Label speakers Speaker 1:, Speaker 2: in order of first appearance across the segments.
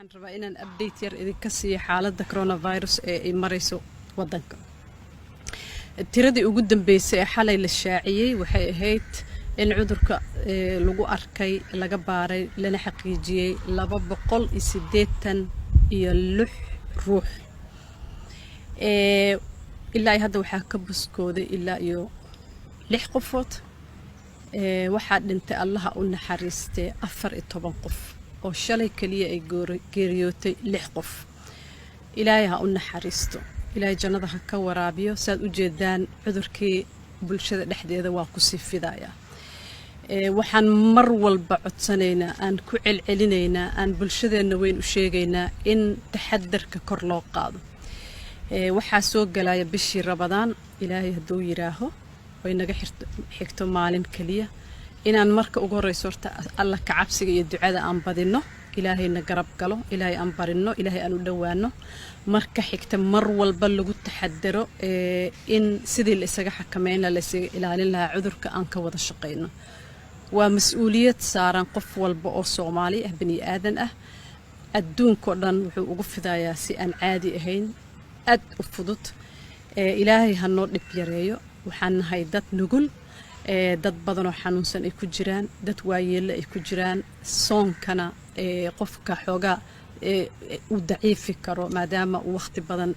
Speaker 1: waxaan rabaa inaan update yar idinka siiyo xaaladda coronavirus ee ay marayso wadanka. Tiradii ugu dambeysay ee xalay la shaaciyay waxay ahayd in cudurka lagu arkay laga baaray lana xaqiijiyay 286 ruux. ilaa hadda waxaa ka buskooday ilaa iyo 6 qofood. waxaa dhintay allaha u naxariistay 14 qof oo shalay kaliya ay geeriyootay 6 qof. ilaahay ha u naxariisto, ilaahay jannada ha ka waraabiyo. saad u jeedaan cudurkii bulshada dhexdeeda waa ku sii fidaya. waxaan mar walba codsanaynaa, aan ku celcelinaynaa, aan bulshadeena weyn u sheegaynaa in taxadarka kor loo qaado. waxaa soo galaya bishii Ramadaan, ilaahay hadduu yiraaho way naga xigto maalin kaliya inaan marka ugu horeyso horta alla ka cabsiga iyo ducada aan badino, ilaahayna garab galo, ilaahay aan barino, ilaahay aan u dhawaano. marka xigta mar walba lagu taxadaro in sidii la isaga xakameyn la isaga ilaalin lahaa cudurka aan ka wada shaqeyno. waa mas'uuliyad saaran qof walba oo Soomaali ah, bani aadan ah. adduunka oo dhan wuxuu ugu fidayaa si aan caadi ahayn, aad u fudud. ilaahay ha noo dhib yareeyo. waxaan nahay dad nugul, dad badan oo xanuunsan ay ku jiraan, dad waayeello ay ku jiraan. soonkana qofka xoogaa uu daciifi karo maadaama uu waqti badan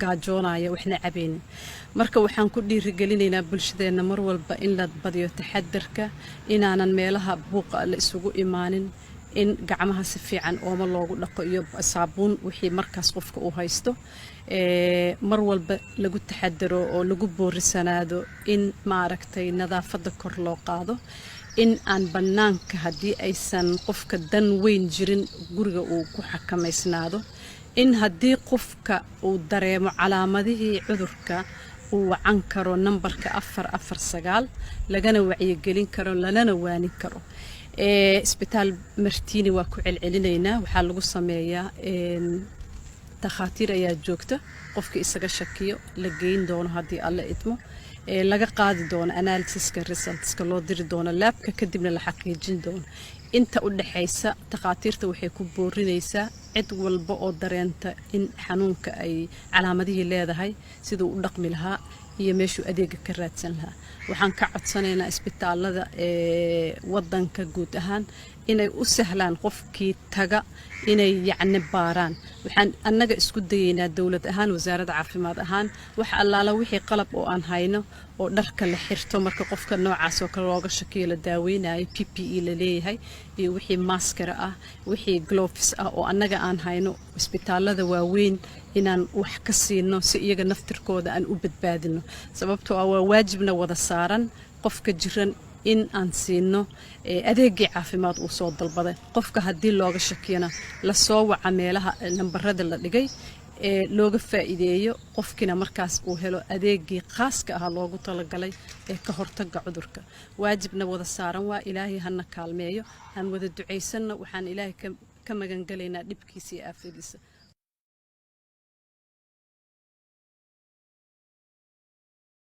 Speaker 1: gaajoonayo waxna cabaynin. marka waxaan ku dhiirigelinaynaa bulshadeena mar walba in la badiyo taxadarka, inaanan meelaha buuqa la isugu imaanin, in gacmaha si fiican ooma loogu dhaqo iyo saabuun wixii markaas qofka uu haysto. mar walba lagu taxadaro oo lagu boorisanaado in maaragtay nadaafadda kor loo qaado, in aan bannaanka haddii aysan qofka dan weyn jirin guriga uu ku xakamaysnaado, in haddii qofka uu dareemo calaamadihii cudurka uu wacan karo nambarka 449 lagana wacyigelin karo, lalana waanin karo. isbitaal Martiini waa ku celcelinaynaa, waxaa lagu sameeyaa takhaatiir ayaa joogta. qofka isaga shakiyo la geyn doono haddii alla idmo, laga qaadi doono analysiska resultska loo diri doono laabka, kadibna la xaqiijin doono. inta u dhaxaysa takhaatiirta waxay ku boorinaysaa cid walba oo dareenta in xanuunka ay calaamadihii leedahay siduu u dhaqmi lahaa iyo meeshuu adeega ka raadsan lahaa. waxaan ka codsanaynaa isbitaalada wadanka guud ahaan inay u sahlaan qofkii taga inay yacni baaraan. waxaan annaga isku dayaynaa dawlad ahaan, wasaaradda caafimaad ahaan, wax allaala wixii qalab oo aan hayno oo dharka la xirto marka qofka noocaas oo kale looga shakiyo la daaweynayo, PPE la leeyahay, iyo wixii maskara ah, wixii gloves ah oo annaga aan hayno isbitaalada waaweyn inaan wax ka siino si iyaga naftirkooda aan u badbaadino. sababtoo ah waa waajibna wada saaran qofka jiran in aan siino adeegii caafimaad uu soo dalbaday. qofka haddii looga shakiyana la soo waca meelaha nambarada la dhigay, looga faa'iideeyo, qofkina markaas uu helo adeegii khaaska ah loogu talagalay ee ka hortagga cudurka. waajibna wada saaran waa. ilaahay hana kaalmeeyo, aan wada ducaysanno. waxaan ilaahay ka magan galaynaa dhibkiisa iyo aafadiisa.